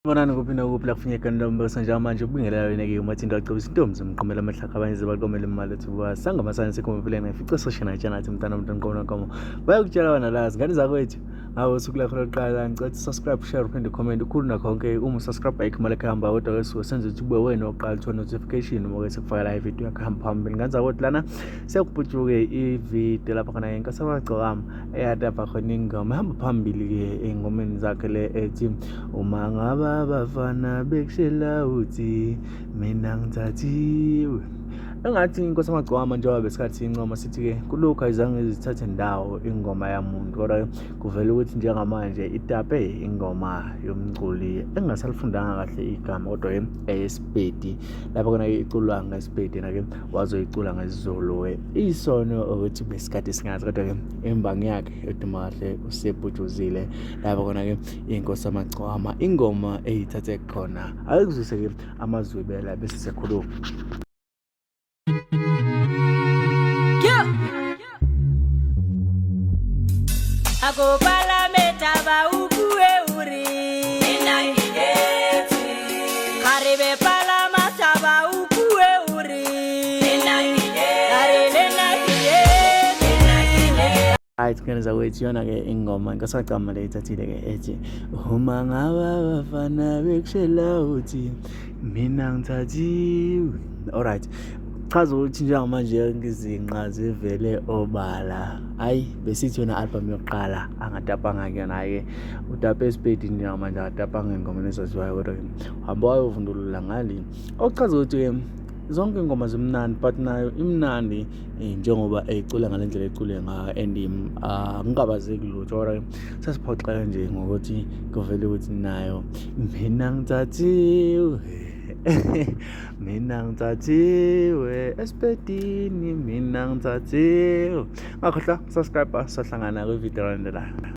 Bonani kuphi nakuphi la kufinyeka ntombi sanje manje ubingela yena ke umathinta acebisa intombi zimqomela amahlaka abanye zibaqomela imali ethi kuba sangamasana sekhomphileni fica soshina tjana athi mntana umuntu nqono nkomo bayakutshela wena la zingane zakwethu ngawo usuku lakho lokuqala ngicela subscribe share uphinde comment ukhulu nakho konke uma subscribe ayikho khamba kodwa ke suke senze ukuthi kube wena oqala uthola notification uma sekufaka la video yakho hamba phambili ngani zakwethu lana sekubhujuke ivideo lapha khona inkosi abagcokama eyadapha khona ingoma hamba phambili ke engomeni zakhe le ethi uma ngaba abafana bekushela uthi mina ngithathiwe engathi inkosi amagcwama njengoba besikhathi incoma sithi ke kulokhu ayizange izithathe ndawo ingoma yamuntu kodwa kuvela ukuthi njengamanje itape ingoma yomculi engasalifundanga kahle igama kodwa ke eSpedi lapha khona iculwa ngeSpedi na ke wazoyicula ngesiZulu isono ukuthi besikhathi singazi kodwa ke imbangi yakhe eduma kahle usebhujuzile lapha khona ke inkosi amagcwama ingoma eyithathe khona akuzwise ke amazwi bela bese sekhuluma Ako pala metaba ukue uri Enangigeti Karibe pala mataba ukue uri Enangigeti Right, ngane zakwethu yona ke ingoma nkasagama le ithathile ke ethi uma ngaba bafana bekushela uthi mina ngithathiwe. Alright, chaza ukuthi njengamanje ngizinqa zivele obala hayi besithi yona album yokuqala angatapanga kuyona ke utape eSpedi njengamanje atapanga ingoma lezaziwayo kodwa hamba wayovundulula ngali okuchaza ukuthi zonke ingoma zimnandi but nayo imnandi njengoba ecula ngalendlela ecule ngayo and ngingabazeki lutho kodwa sasiphoxeka nje ngokuthi kuvele ukuthi nayo mina ngithathiwe mina ngithathiwe eSpedini mina ngithathiwe ngakhohlwa subscribe sahlangana kwivideo landelayo.